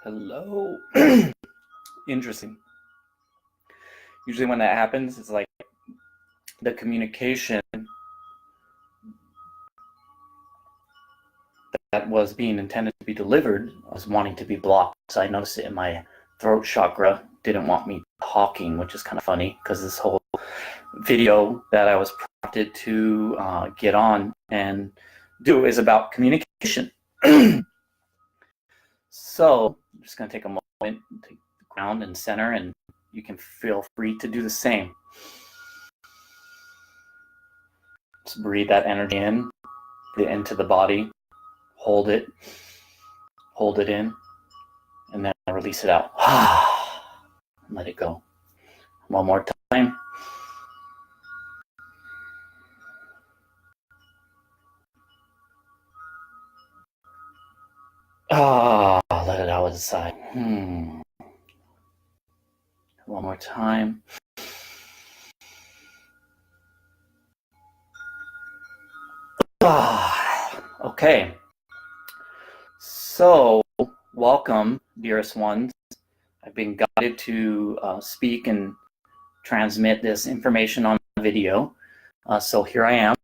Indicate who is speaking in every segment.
Speaker 1: Hello. Interesting. Usually when that happens, it's like the communication that was being intended to be delivered was wanting to be blocked. So I noticed it in my throat chakra. Didn't want me talking, which is kind of funny because this whole video that I was prompted to get on and do is about communication. So I'm just going to take a moment, take the ground and center, and you can feel free to do the same. Just breathe that energy in, into the body, hold it in, and then release it out. Let it go. One more time. Let it out with a sigh. One more time. Okay. So, welcome, dearest ones. I've been guided to speak and transmit this information on video. So here I am.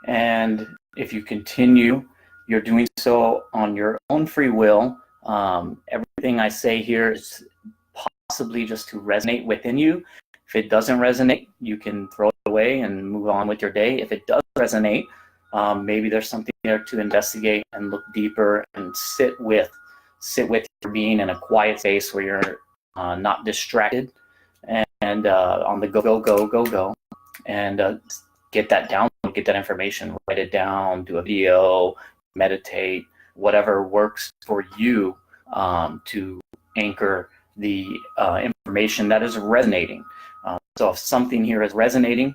Speaker 1: And if you continue, you're doing so on your own free will. Everything I say here is possibly just to resonate within you. If it doesn't resonate, you can throw it away and move on with your day. If it does resonate, maybe there's something there to investigate and look deeper and sit with your being in a quiet space where you're not distracted and on the go, and get that down, get that information, write it down, do a video, meditate, whatever works for you to anchor the information that is resonating. So if something here is resonating,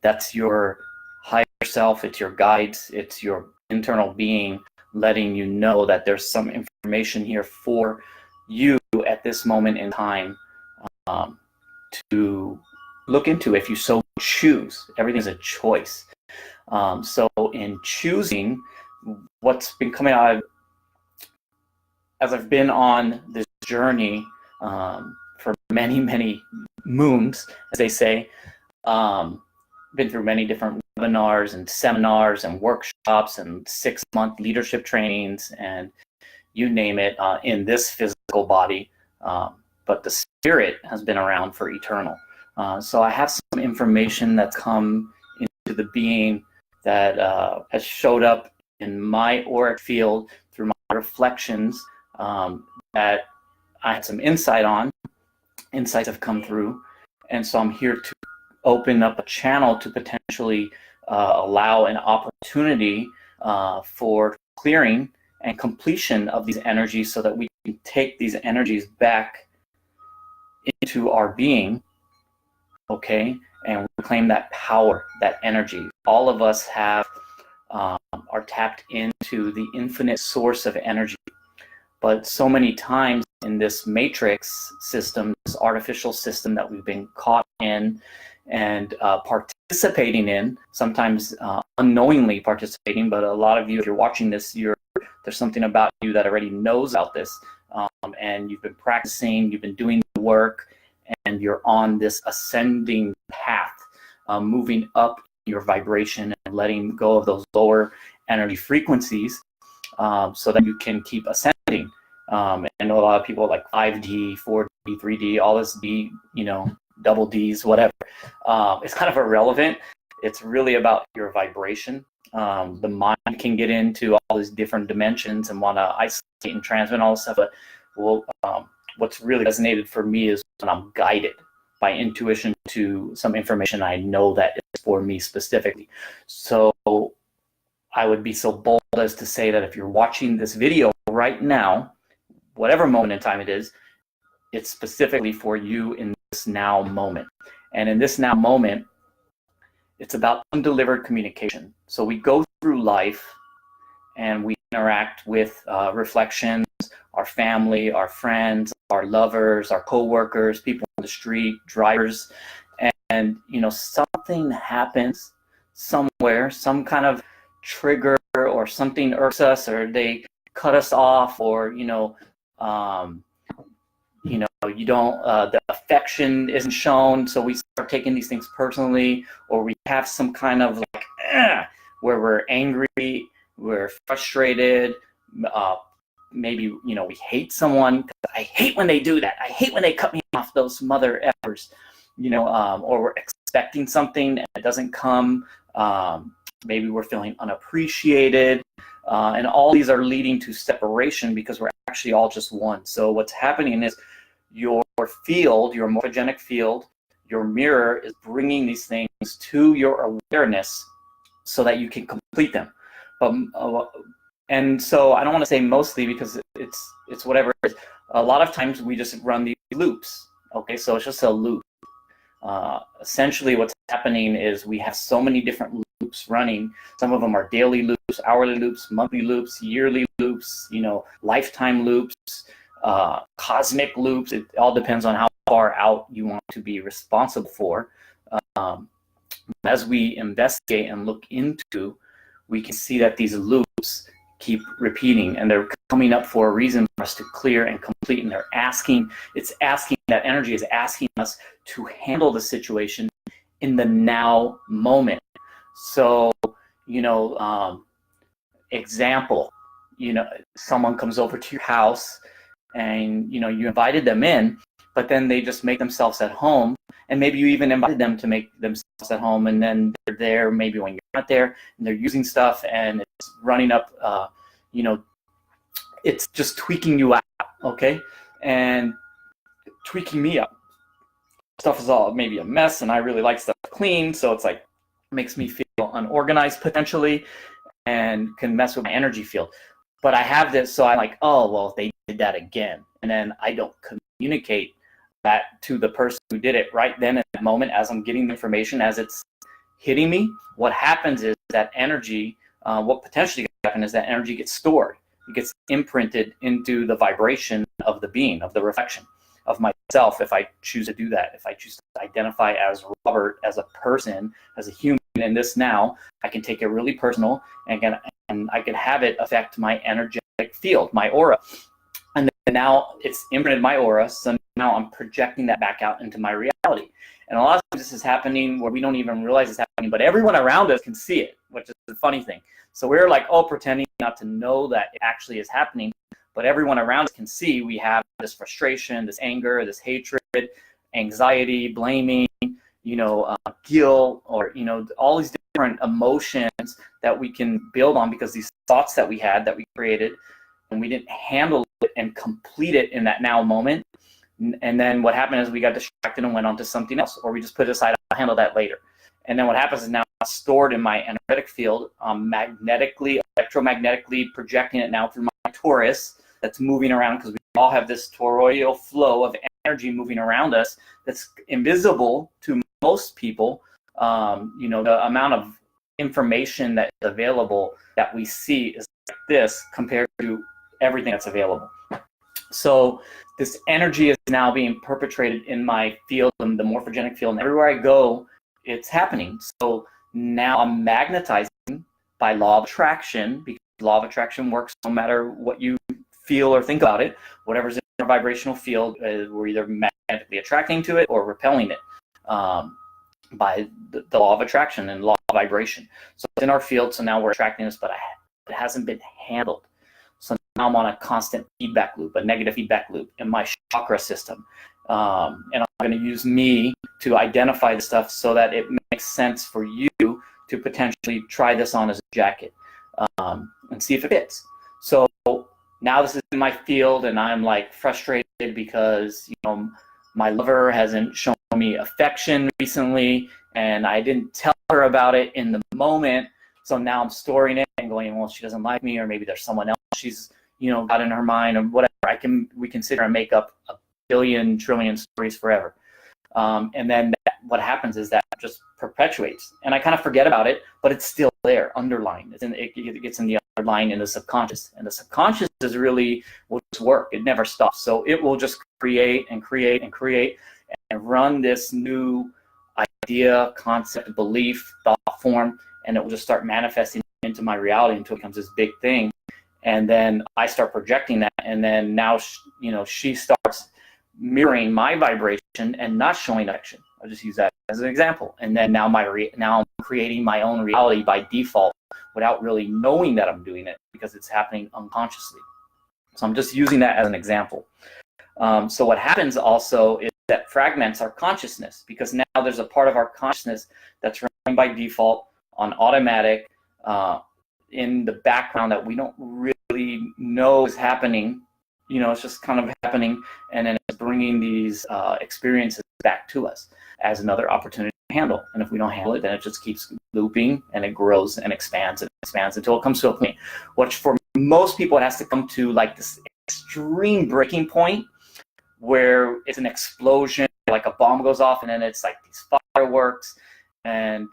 Speaker 1: that's your higher self, it's your guides, it's your internal being letting you know that there's some information here for you at this moment in time to look into if you so choose. Everything's a choice. So in choosing, what's been coming out as I've been on this journey for many moons, as they say, been through many different webinars and seminars and workshops and 6-month leadership trainings and you name it in this physical body, but the spirit has been around for eternal. So I have some information that's come into the being that has showed up in my auric field through my reflections that I had some insight on. Insights have come through, and so I'm here to open up a channel to potentially allow an opportunity for clearing and completion of these energies so that we can take these energies back into our being, okay, and reclaim that power, that energy. All of us have are tapped into the infinite source of energy, but so many times in this matrix system, this artificial system that we've been caught in and participating in, sometimes unknowingly participating, but a lot of you, if you're watching this, there's something about you that already knows about this, and you've been practicing, you've been doing the work, and you're on this ascending path, moving up your vibration and letting go of those lower energy frequencies so that you can keep ascending. And I know a lot of people like 5D, 4D, 3D, all this D, double Ds, whatever. It's kind of irrelevant. It's really about your vibration. The mind can get into all these different dimensions and want to isolate and transmit all this stuff. But what's really resonated for me is when I'm guided by intuition to some information I know that is for me specifically. So I would be so bold as to say that if you're watching this video right now, whatever moment in time it is, it's specifically for you in this now moment. And in this now moment, it's about undelivered communication. So we go through life and we interact with reflections, our family, our friends, our lovers, our co-workers, people on the street, drivers, and something happens somewhere, some kind of trigger or something irks us, or they cut us off, or you don't, the affection isn't shown, so we start taking these things personally, or we have some kind of like where we're angry, we're frustrated, maybe we hate someone. I hate when they do that. I hate when they cut me off, those mother effers, or we're expecting something and it doesn't come. Maybe we're feeling unappreciated, and all these are leading to separation because we're actually all just one. So what's happening is your field, your morphogenic field, your mirror is bringing these things to your awareness so that you can complete them. And so I don't want to say mostly, because it's whatever it is. A lot of times we just run these loops. Okay, so it's just a loop. Essentially what's happening is we have so many different loops running. Some of them are daily loops, hourly loops, monthly loops, yearly loops, lifetime loops, cosmic loops. It all depends on how far out you want to be responsible for. As we investigate and look into, we can see that these loops keep repeating, and they're coming up for a reason for us to clear and complete. And that energy is asking us to handle the situation in the now moment. So, example, someone comes over to your house and, you invited them in, but then they just make themselves at home. And maybe you even invited them to make themselves at home, and then they're there maybe when you're not there, and they're using stuff, and it's running up, it's just tweaking you out, okay? And tweaking me up. Stuff is all maybe a mess, and I really like stuff clean, so it's like, makes me feel unorganized potentially, and can mess with my energy field. But I have this, so I'm like, oh, well, they did that again. And then I don't communicate that to the person who did it right then at that moment as I'm getting the information, as it's hitting me. What happens is that energy, what potentially can happen is that energy gets stored. It gets imprinted into the vibration of the being, of the reflection of myself, if I choose to do that. If I choose to identify as Robert, as a person, as a human in this now, I can take it really personal, and I can have it affect my energetic field, my aura. And then now it's imprinted my aura, so now I'm projecting that back out into my reality. And a lot of times this is happening where we don't even realize it's happening, but everyone around us can see it, which is the funny thing. So we're like, pretending not to know that it actually is happening, but everyone around us can see we have this frustration, this anger, this hatred, anxiety, blaming, guilt, or, all these different emotions that we can build on because these thoughts that we had, that we created, and we didn't handle it and complete it in that now moment. And then what happened is we got distracted and went on to something else, or we just put it aside, I'll handle that later. And then what happens is now it's stored in my energetic field, electromagnetically projecting it now through my Taurus that's moving around, because we all have this toroidal flow of energy moving around us that's invisible to most people. The amount of information that is available that we see is like this compared to everything that's available. So this energy is now being perpetrated in my field, in the morphogenic field, and everywhere I go, it's happening. So now I'm magnetizing by law of attraction, because law of attraction works no matter what you feel or think about it. Whatever's in our vibrational field, we're either magnetically attracting to it or repelling it by the law of attraction and law of vibration. So it's in our field, so now we're attracting this, but it hasn't been handled. So now I'm on a constant feedback loop, a negative feedback loop in my chakra system. And I'm going to use me to identify the stuff so that it makes sense for you to potentially try this on as a jacket and see if it fits. So now this is in my field, and I'm like frustrated because my lover hasn't shown me affection recently, and I didn't tell her about it in the moment. So now I'm storing it and going, well, she doesn't like me, or maybe there's someone else she's got in her mind, or whatever. We can sit here and make up a billion trillion stories forever. And then what happens is that just perpetuates, and I kind of forget about it, but it's still there, underlying. It gets in the underlying in the subconscious, and the subconscious is really will just work. It never stops. So it will just create and create and create and run this new idea, concept, belief, thought form, and it will just start manifesting into my reality until it becomes this big thing. and then I start projecting that, and then now she starts mirroring my vibration and not showing action. I'll just use that as an example. And then now now I'm creating my own reality by default without really knowing that I'm doing it, because it's happening unconsciously. So I'm just using that as an example. So what happens also is that fragments our consciousness, because now there's a part of our consciousness that's running by default on automatic in the background that we don't really know is happening. It's just kind of happening, and then it's bringing these experiences back to us as another opportunity to handle. And if we don't handle it, then it just keeps looping, and it grows and expands until it comes to a point, which for most people it has to come to like this extreme breaking point where it's an explosion, like a bomb goes off, and then it's like these fireworks. And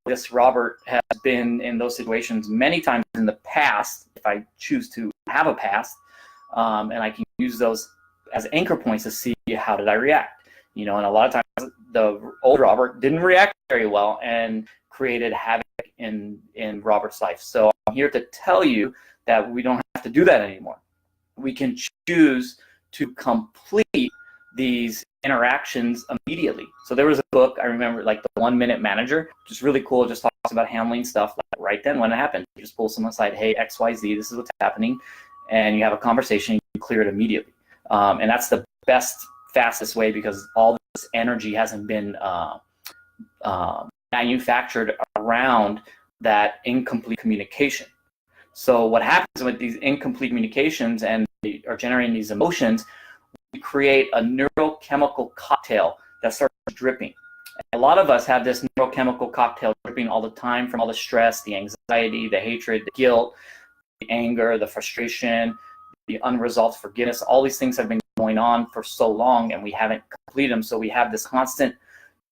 Speaker 1: this Robert has been in those situations many times in the past, if I choose to have a past, and I can use those as anchor points to see how did I react. And a lot of times the old Robert didn't react very well and created havoc in Robert's life. So I'm here to tell you that we don't have to do that anymore. We can choose to complete these interactions immediately. So there was a book, I remember, like the 1 Minute Manager, which is really cool. It just talks about handling stuff like right then when it happens. You just pull someone aside, hey, XYZ, this is what's happening, and you have a conversation, you clear it immediately. And that's the best, fastest way, because all this energy hasn't been manufactured around that incomplete communication. So what happens with these incomplete communications and they are generating these emotions, we create a neurochemical cocktail that starts dripping. And a lot of us have this neurochemical cocktail dripping all the time from all the stress, the anxiety, the hatred, the guilt, the anger, the frustration, the unresolved forgiveness. All these things have been going on for so long, and we haven't completed them. So we have this constant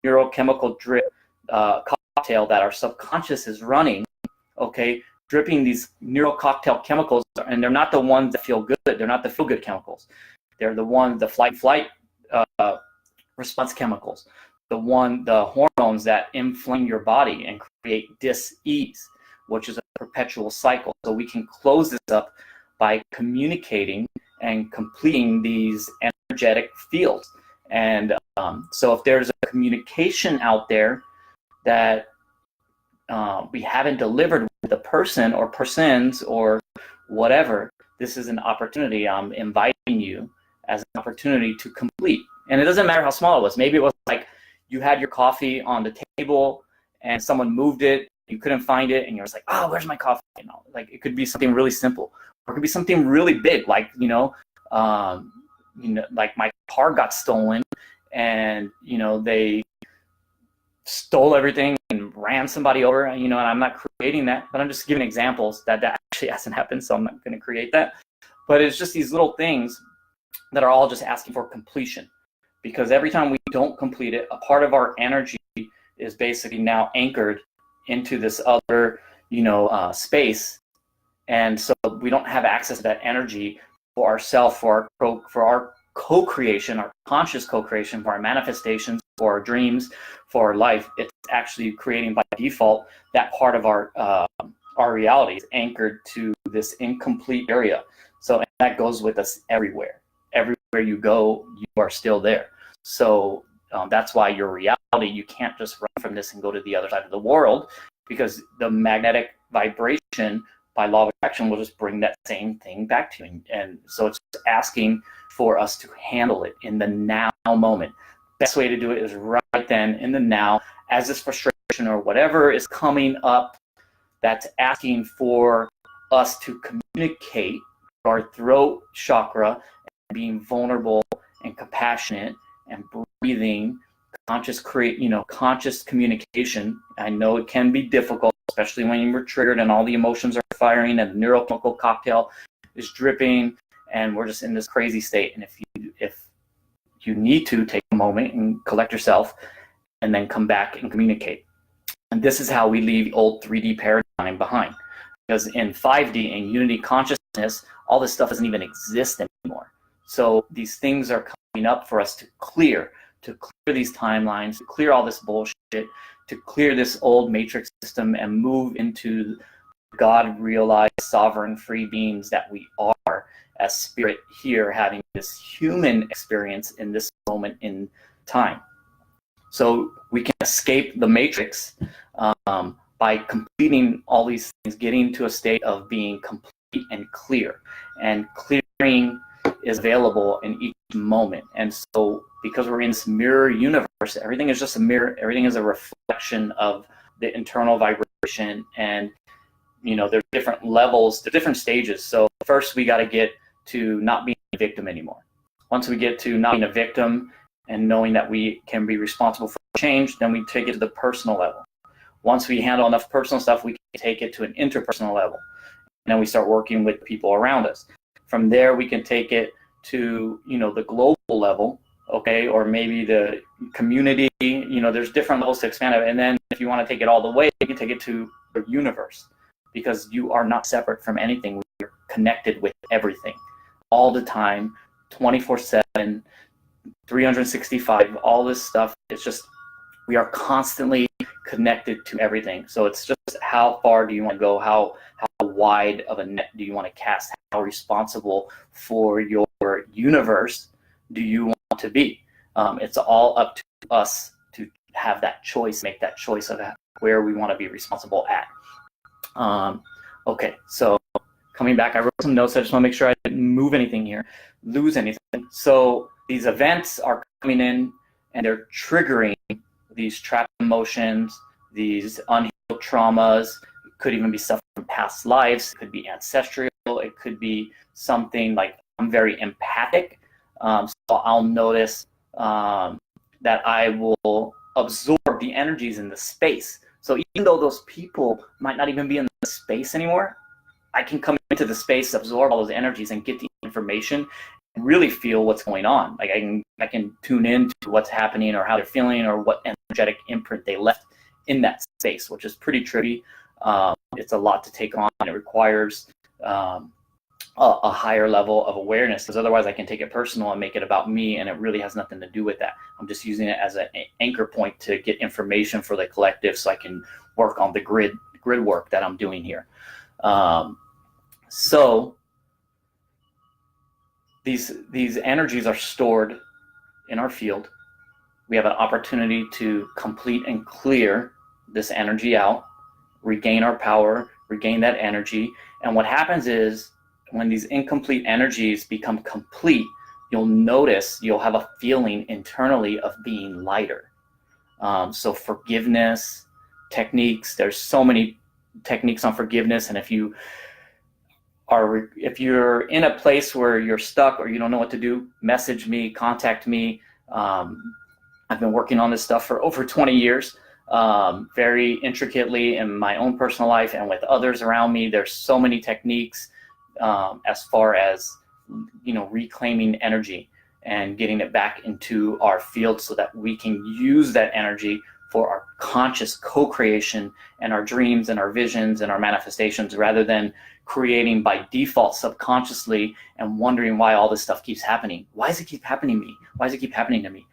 Speaker 1: neurochemical drip cocktail that our subconscious is running, okay, dripping these neural cocktail chemicals, and they're not the ones that feel good. They're not the feel-good chemicals. They're the ones, the flight response chemicals, the hormones that inflame your body and create dis-ease, which is a perpetual cycle. So we can close this up by communicating and completing these energetic fields. And so if there's a communication out there that we haven't delivered with a person or persons or whatever, this is an opportunity. I'm inviting you as an opportunity to complete. And it doesn't matter how small it was. Maybe it was like you had your coffee on the table and someone moved it, you couldn't find it, and you're just like, oh, where's my coffee? Like it could be something really simple, or it could be something really big, like like my car got stolen, and they stole everything and ran somebody over, and I'm not creating that, but I'm just giving examples that actually hasn't happened, so I'm not going to create that. But it's just these little things that are all just asking for completion, because every time we don't complete it, a part of our energy is basically now anchored into this other space, and so we don't have access to that energy for ourselves, for our co-creation, our conscious co-creation, for our manifestations, for our dreams, for our life. It's actually creating by default that part of our reality is anchored to this incomplete area. So and that goes with us everywhere. Everywhere you go, you are still there. So that's why your reality, you can't just run from this and go to the other side of the world, because the magnetic vibration by law of attraction will just bring that same thing back to you. And so it's asking for us to handle it in the now moment. Best way to do it is right then, in the now, as this frustration or whatever is coming up that's asking for us to communicate our throat chakra, and being vulnerable and compassionate and breathing, conscious communication. I know it can be difficult, especially when you're triggered and all the emotions are firing and the neurochemical cocktail is dripping and we're just in this crazy state. And if you need to, take a moment and collect yourself and then come back and communicate. And this is how we leave the old 3D paradigm behind, because in 5D and unity consciousness, all this stuff doesn't even exist anymore. So these things are coming up for us to clear these timelines, to clear all this bullshit, to clear this old matrix system and move into God realized sovereign free beings that we are as spirit here, having this human experience in this moment in time. So we can escape the matrix by completing all these things, getting to a state of being complete and clear. And clearing is available in each moment. And so because we're in this mirror universe, everything is just a mirror, everything is a reflection of the internal vibration. And there's different levels, there's different stages. So first we got to get to not being a victim anymore. Once we get to not being a victim and knowing that we can be responsible for change, then we take it to the personal level. Once we handle enough personal stuff, we can take it to an interpersonal level. And then we start working with people around us. From there, we can take it to, the global level, okay, or maybe the community, there's different levels to expand it. And then if you want to take it all the way, you can take it to the universe, because you are not separate from anything. We're connected with everything all the time, 24/7, 365, all this stuff. It's just, we are constantly connected to everything. So it's just, how far do you want to go? How wide of a net do you want to cast? How responsible for your universe do you want to be? It's all up to us to have that choice, make that choice of where we want to be responsible at. Okay, so coming back, I wrote some notes. I just want to make sure I didn't move anything here, lose anything. So these events are coming in and they're triggering these trapped emotions, these unhealed traumas. It could even be stuff from past lives. It could be ancestral. It could be something like, I'm very empathic. So I'll notice that I will absorb the energies in the space. So even though those people might not even be in the space anymore, I can come into the space, absorb all those energies, and get the information and really feel what's going on. Like I can tune into what's happening or how they're feeling or what energetic imprint they left in that space, which is pretty tricky. It's a lot to take on. It requires a higher level of awareness, because otherwise I can take it personal and make it about me, and it really has nothing to do with that. I'm just using it as an anchor point to get information for the collective, so I can work on the grid work that I'm doing here. So these energies are stored in our field. We have an opportunity to complete and clear this energy out, regain our power, regain that energy. And what happens is, when these incomplete energies become complete, you'll notice, you'll have a feeling internally of being lighter. So forgiveness techniques, there's so many techniques on forgiveness. And if you're in a place where you're stuck or you don't know what to do, message me, contact me. I've been working on this stuff for over 20 years, very intricately in my own personal life and with others around me. There's so many techniques as far as reclaiming energy and getting it back into our field, so that we can use that energy for our conscious co-creation and our dreams and our visions and our manifestations, rather than creating by default subconsciously and wondering why all this stuff keeps happening. Why does it keep happening to me? Why does it keep happening to me?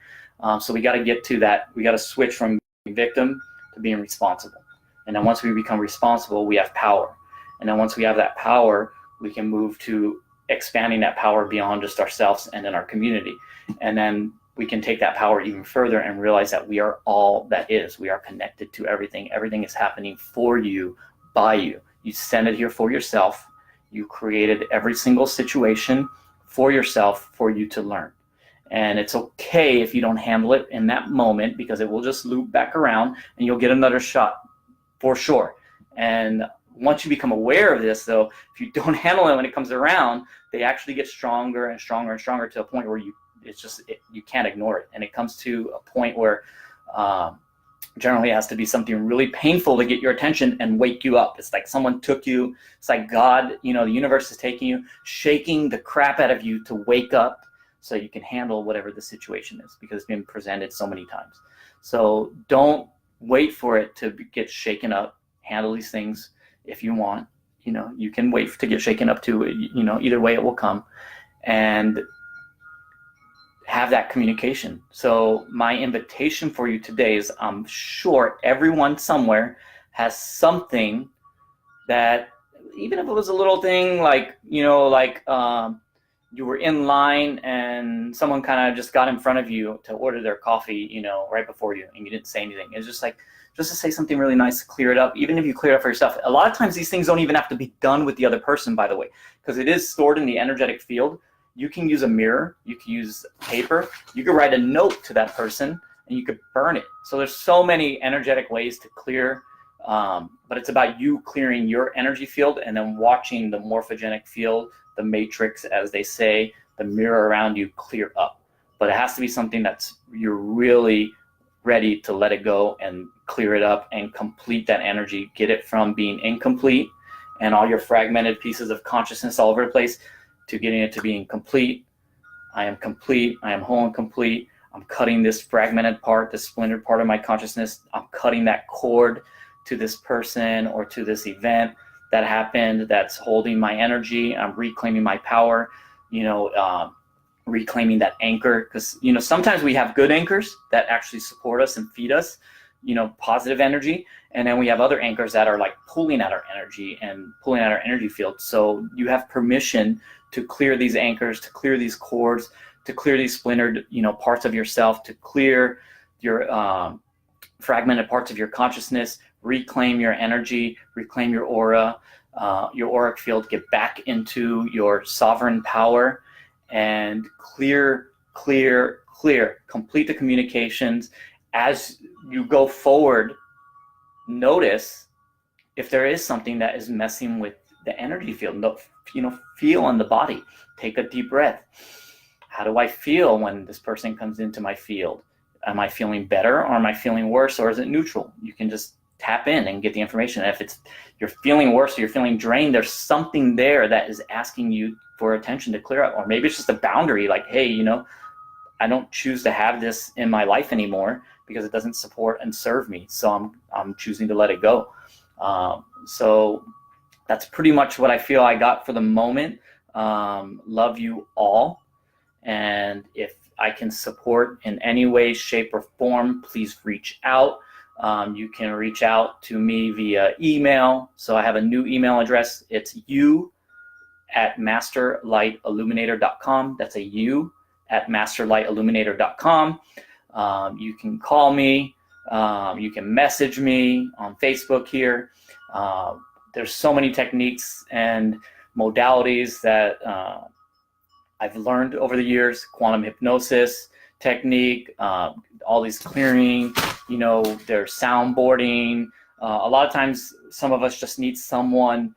Speaker 1: So we got to get to that. We got to switch from being victim to being responsible. And then once we become responsible, we have power. And then once we have that power, we can move to expanding that power beyond just ourselves and then our community. And then we can take that power even further and realize that we are all that is. We are connected to everything. Everything is happening for you, by you. You sent it here for yourself. You created every single situation for yourself, for you to learn. And it's okay if you don't handle it in that moment, because it will just loop back around and you'll get another shot for sure. And once you become aware of this, though, if you don't handle it when it comes around, they actually get stronger and stronger and stronger, to a point where you can't ignore it. And it comes to a point where generally it has to be something really painful to get your attention and wake you up. It's like someone took you. It's like God, the universe is taking you, shaking the crap out of you to wake up so you can handle whatever the situation is, because it's been presented so many times. So don't wait for it to get shaken up. Handle these things if you want. You can wait to get shaken up too. Either way it will come. And have that communication. So my invitation for you today is, I'm sure everyone somewhere has something that even if it was a little thing like, you know, like you were in line and someone kind of just got in front of you to order their coffee, you know, right before you, and you didn't say anything. It's just like, just to say something really nice to clear it up, even if you clear it up for yourself. A lot of times these things don't even have to be done with the other person, by the way, because it is stored in the energetic field. You can use a mirror, you can use paper, you could write a note to that person, and you could burn it. So there's so many energetic ways to clear, but it's about you clearing your energy field and then watching the morphogenic field, the matrix, as they say, the mirror around you clear up. But it has to be something that's you're really ready to let it go and clear it up and complete that energy, get it from being incomplete and all your fragmented pieces of consciousness all over the place to getting it to being complete. I am complete, I am whole and complete. I'm cutting this fragmented part, this splintered part of my consciousness. I'm cutting that cord to this person or to this event that happened that's holding my energy. I'm reclaiming my power, you know, reclaiming that anchor, because, you know, sometimes we have good anchors that actually support us and feed us, you know, positive energy, and then we have other anchors that are like pulling at our energy and pulling at our energy field. So you have permission to clear these anchors, to clear these cords, to clear these splintered, you know, parts of yourself, to clear your fragmented parts of your consciousness, reclaim your energy, reclaim your aura, your auric field, get back into your sovereign power, and clear, complete the communications. As you go forward, notice if there is something that is messing with the energy field. You know, feel in the body. Take a deep breath. How do I feel when this person comes into my field? Am I feeling better, or am I feeling worse, or is it neutral? You can just tap in and get the information. If it's you're feeling worse or you're feeling drained, there's something there that is asking you for attention to clear up. Or maybe it's just a boundary, like, hey, you know, I don't choose to have this in my life anymore because it doesn't support and serve me. So I'm choosing to let it go. So that's pretty much what I feel I got for the moment. Love you all. And if I can support in any way, shape, or form, please reach out. You can reach out to me via email. So I have a new email address. It's u@masterlightilluminator.com. That's a u@masterlightilluminator.com. You can call me. You can message me on Facebook here. There's so many techniques and modalities that I've learned over the years. Quantum hypnosis technique, all these clearing, you know, there's soundboarding. A lot of times, some of us just need someone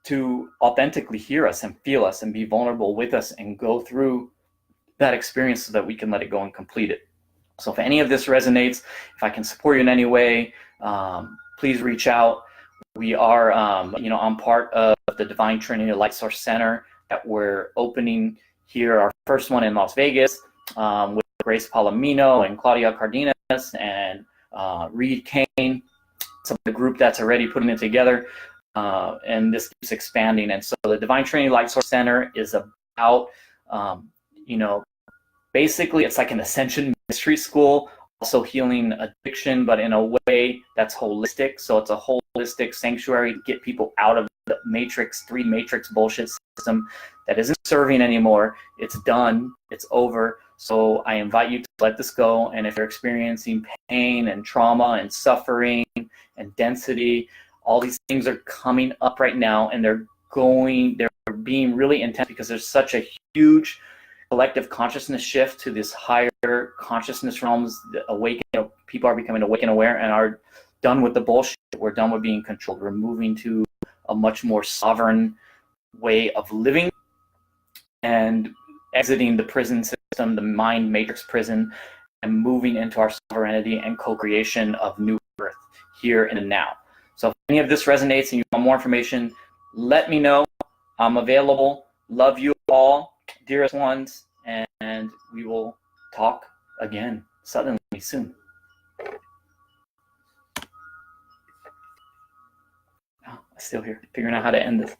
Speaker 1: to authentically hear us and feel us and be vulnerable with us and go through that experience so that we can let it go and complete it. So if any of this resonates, if I can support you in any way, please reach out. We are, you know, I'm part of the Divine Trinity Light Source Center that we're opening here, our first one in Las Vegas, with Grace Palomino and Claudia Cardenas and Reed Kane. It's a group that's already putting it together, and this keeps expanding. And so the Divine Trinity Light Source Center is about, you know, basically it's like an ascension mystery school, also healing addiction, but in a way that's holistic. So it's a holistic sanctuary to get people out of the matrix, 3 matrix bullshit system that isn't serving anymore. It's done, it's over. So I invite you to let this go. And if you're experiencing pain and trauma and suffering and density, all these things are coming up right now, and they're being really intense because there's such a huge collective consciousness shift to this higher consciousness realms. People are becoming awake and aware and are done with the bullshit. We're done with being controlled. We're moving to a much more sovereign way of living and exiting the prison system, the mind matrix prison, and moving into our sovereignty and co-creation of new birth here and now. So if any of this resonates and you want more information, let me know. I'm available. Love you all, dearest ones, and we will talk again suddenly soon. Oh, I'm still here, figuring out how to end this.